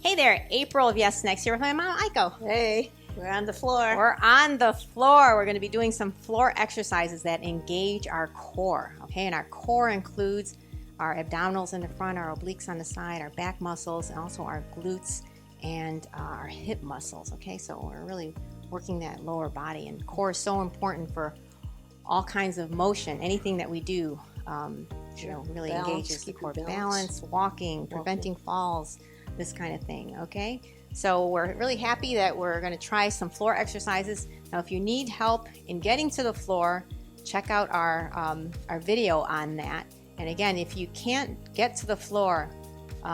Hey there, April of Yes Next here with my mom, Aiko. Hey, we're on the floor. We're on the floor. We're going to be doing some floor exercises that engage our core, okay? And our core includes our abdominals in the front, our obliques on the side, our back muscles, and also our glutes and our hip muscles, okay? So we're really working that lower body, and core is so important for all kinds of motion. Anything that we do, really engages the core. Balance, walking, preventing falls, this kind of thing, okay? So we're really happy that we're going to try some floor exercises. Now, if you need help in getting to the floor, check out our video on that. And again, if you can't get to the floor,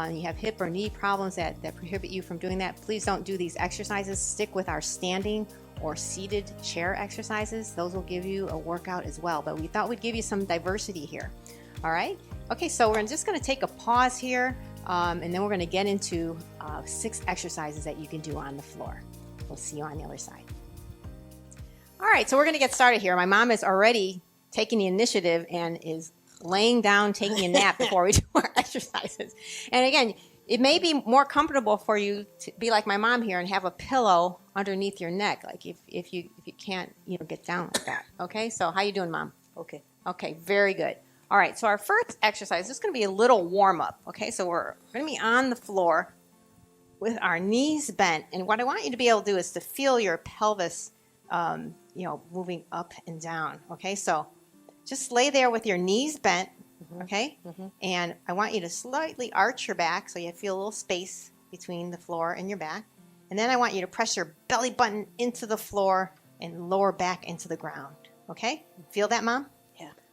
you have hip or knee problems that prohibit you from doing that, please don't do these exercises. Stick with our standing or seated chair exercises. Those will give you a workout as well. But we thought we'd give you some diversity here. All right? Okay, so we're just going to take a pause here. And then we're going to get into 6 exercises that you can do on the floor. We'll see you on the other side. All right, so we're going to get started here. My mom is already taking the initiative and is laying down, taking a nap before we do our exercises. And again, it may be more comfortable for you to be like my mom here and have a pillow underneath your neck, like if you can't get down like that. Okay, so how you doing, Mom? Okay, very good. All right, so our first exercise is going to be a little warm-up, okay? So we're going to be on the floor with our knees bent, and what I want you to be able to do is to feel your pelvis, moving up and down, okay? So just lay there with your knees bent, okay? And I want you to slightly arch your back so you feel a little space between the floor and your back. And then I want you to press your belly button into the floor and lower back into the ground, okay? Feel that, Mom?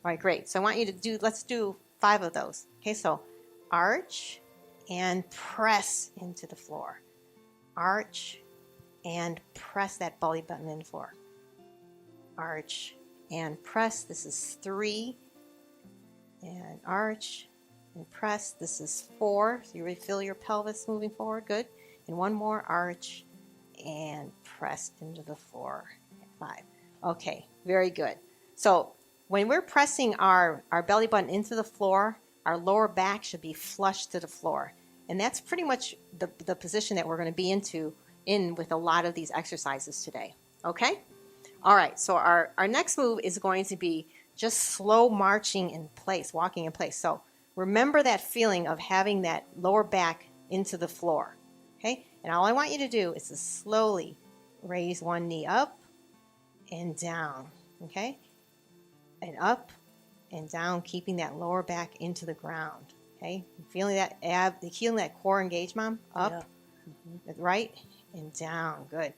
All right, great. So I want you to let's do 5 of those. Okay, so arch and press into the floor. Arch and press that belly button in the floor. Arch and press. This is 3. And arch and press. This is 4. So you really feel your pelvis moving forward. Good. And one more, arch and press into the floor. 5. Okay, very good. So when we're pressing our belly button into the floor, our lower back should be flush to the floor. And that's pretty much the position that we're going to be in with a lot of these exercises today. Okay? All right, so our next move is going to be just slow marching in place, walking in place. So remember that feeling of having that lower back into the floor. Okay? And all I want you to do is to slowly raise one knee up and down. Okay? And up and down, keeping that lower back into the ground. Okay, feeling that core engage, Mom. Up, right, and down. Good.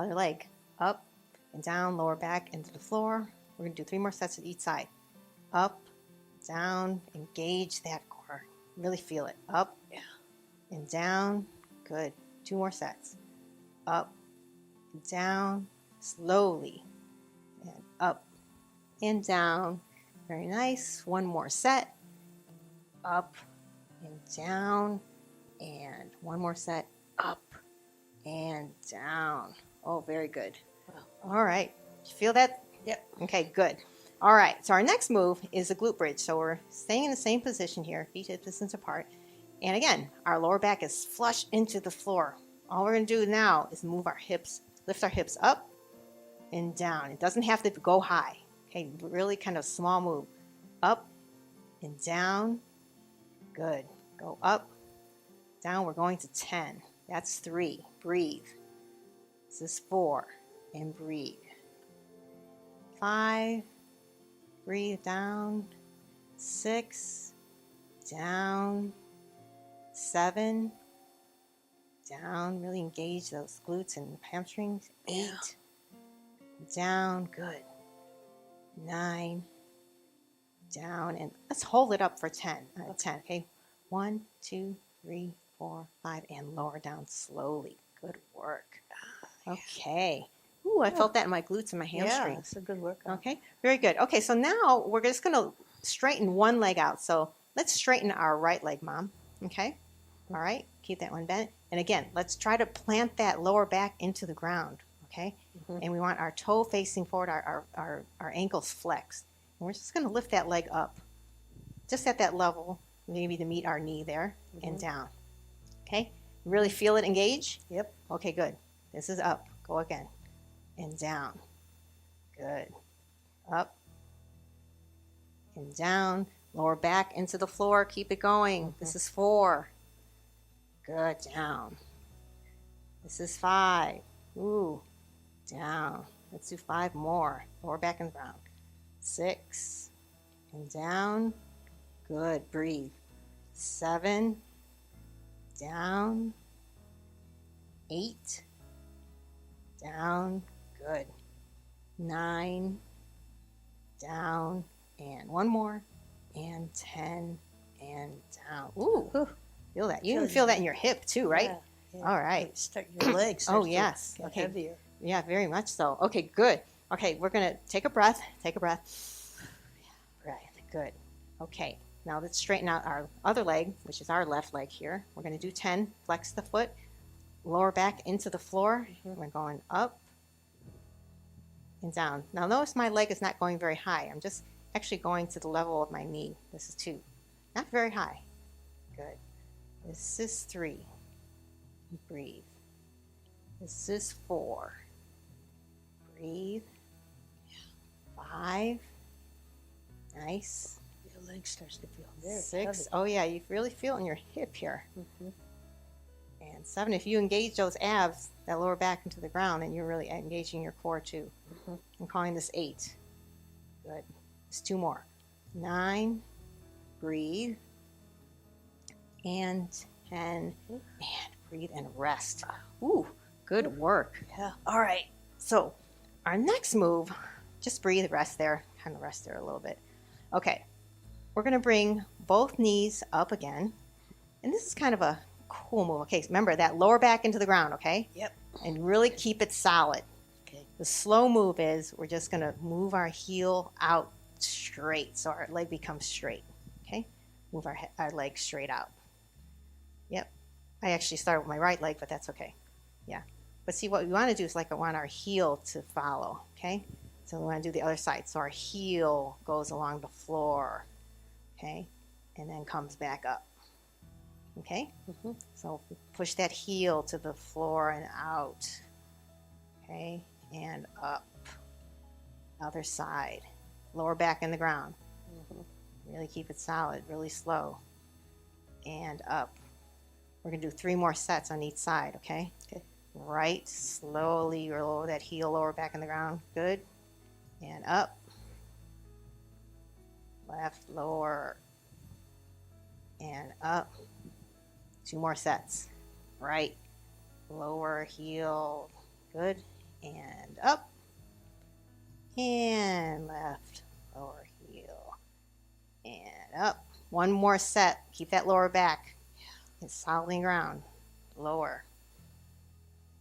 Other leg. Up and down, lower back into the floor. We're gonna do 3 more sets at each side. Up, down, engage that core. Really feel it. Up and down. Good. 2 more sets. Up and down, slowly, and up and down. Very nice. 1 more set. Up and down. And 1 more set. Up and down. Oh, very good. Wow. All right. You feel that? Yep. Okay, good. All right. So our next move is a glute bridge. So we're staying in the same position here, feet hip distance apart. And again, our lower back is flush into the floor. All we're going to do now is move our hips, lift our hips up and down. It doesn't have to go high. Okay, really kind of small move. Up and down. Good. Go up, down. We're going to 10. That's 3. Breathe. This is 4. And breathe. 5. Breathe down. 6. Down. 7. Down. Really engage those glutes and hamstrings. 8. Down. Good. 9, down, and let's hold it up for 10. 10, okay? 1, 2, 3, 4, 5, and lower down slowly. Good work. Okay. Ooh, I felt that in my glutes and my hamstrings. Yeah, it's a good workout. Okay, very good. Okay, so now we're just going to straighten one leg out. So let's straighten our right leg, Mom. Okay? All right, keep that one bent. And again, let's try to plant that lower back into the ground. Okay? And we want our toe facing forward, our ankles flexed. And we're just going to lift that leg up, just at that level, maybe to meet our knee there, and down. Okay? Really feel it engage? Yep. Okay, good. This is up. Go again. And down. Good. Up. And down. Lower back into the floor. Keep it going. This is 4. Good. Down. This is 5. Ooh. Down. Let's do 5 more. Lower back and down. 6. And down. Good. Breathe. 7. Down. 8. Down. Good. 9. Down. And 1 more. And 10. And down. Ooh. Feel that. You even feel that in your hip too, right? Yeah. All right. Start your legs. Oh, yes. Get Okay. heavier. Yeah, very much so. Okay, good. Okay, we're going to take a breath. Take a breath. Right. Good. Okay. Now let's straighten out our other leg, which is our left leg here. We're going to do 10. Flex the foot. Lower back into the floor. We're going up and down. Now notice my leg is not going very high. I'm just actually going to the level of my knee. This is 2. Not very high. Good. This is 3. Breathe. This is 4. Breathe. 5. Nice. Your leg starts to feel very 6. heavy. Oh yeah, you really feel it in your hip here. And 7. If you engage those abs, that lower back into the ground, and you're really engaging your core too. I'm calling this 8. Good. It's 2 more. 9. Breathe. And 10. And breathe and rest. Ooh, good work. Yeah. All right. So our next move, just breathe, rest there. Kind of rest there a little bit. Okay. We're going to bring both knees up again. And this is kind of a cool move. Okay, so remember that lower back into the ground, okay? Yep. And really keep it solid. Okay. The slow move is we're just going to move our heel out straight so our leg becomes straight, okay? Move our leg straight out. Yep. I actually started with my right leg, but that's okay. Yeah. But see, what we want to do is I want our heel to follow, okay? So we want to do the other side. So our heel goes along the floor, okay? And then comes back up, okay? So push that heel to the floor and out, okay? And up. Other side. Lower back in the ground. Really keep it solid, really slow. And up. We're going to do 3 more sets on each side, okay? Okay. Right, slowly roll that heel lower back in the ground. Good. And up. Left, lower. And up. 2 more sets. Right, lower, heel. Good. And up. And left, lower, heel. And up. 1 more set. Keep that lower back. It's solidly ground. Lower.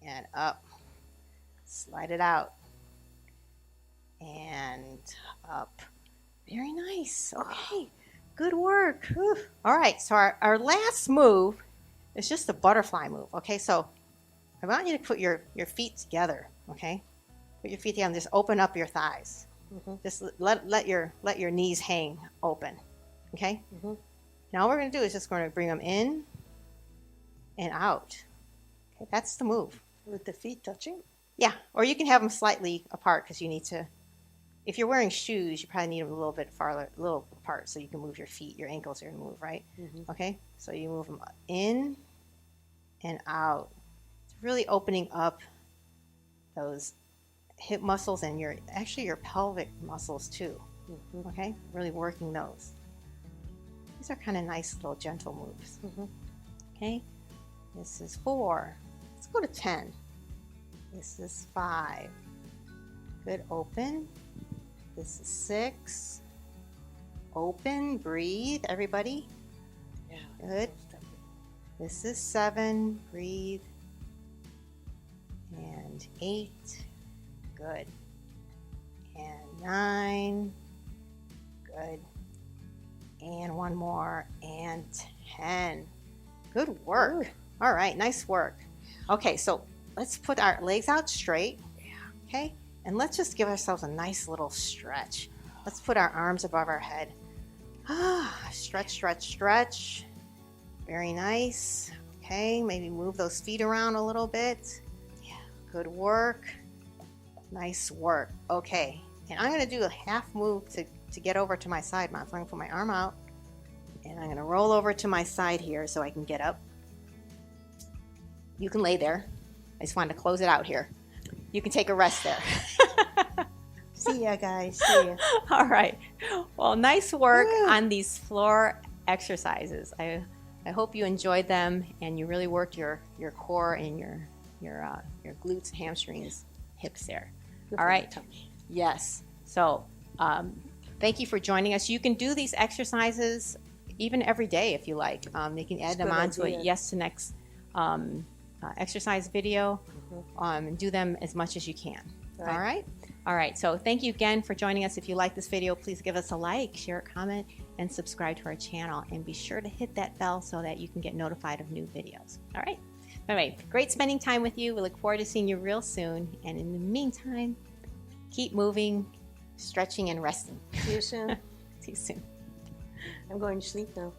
And up. Slide it out. And up. Very nice. Okay. Good work. Whew. All right. So our last move is just a butterfly move. Okay. So I want you to put your feet together. Okay. Put your feet down. Just open up your thighs. Just let your knees hang open. Okay. Now what we're going to do is just going to bring them in and out. Okay, that's the move. With the feet touching? Yeah, or you can have them slightly apart because you need to. If you're wearing shoes, you probably need them a little bit farther, a little apart, so you can move your feet. Your ankles are going to move, right? Okay, so you move them in and out. It's really opening up those hip muscles and your pelvic muscles too. Okay, really working those. These are kind of nice little gentle moves. Okay. This is 4. Let's go to 10. This is 5. Good, open. This is 6. Open, breathe, everybody. Yeah. Good. This is 7. Breathe. And 8. Good. And 9. Good. And 1 more. And 10. Good work. All right, nice work. Okay, so let's put our legs out straight. Okay, and let's just give ourselves a nice little stretch. Let's put our arms above our head. Stretch, stretch, stretch. Very nice. Okay, maybe move those feet around a little bit. Yeah, good work. Nice work. Okay, and I'm gonna do a half move to get over to my side, Mom. So I'm gonna put my arm out, and I'm gonna roll over to my side here so I can get up. You can lay there. I just wanted to close it out here. You can take a rest there. See ya, guys. See ya. All right. Well, nice work Woo. on these floor exercises. I hope you enjoyed them and you really worked your core and your glutes, hamstrings, hips there. Good All for right. my tummy. Yes. So thank you for joining us. You can do these exercises even every day if you like. You can add them good onto a idea. yes to next exercise video and do them as much as you can. Right. All right. All right. So thank you again for joining us. If you like this video, please give us a like, share a comment, and subscribe to our channel. And be sure to hit that bell so that you can get notified of new videos. All right. All right. Great spending time with you. We look forward to seeing you real soon. And in the meantime, keep moving, stretching, and resting. See you soon. See you soon. I'm going to sleep now.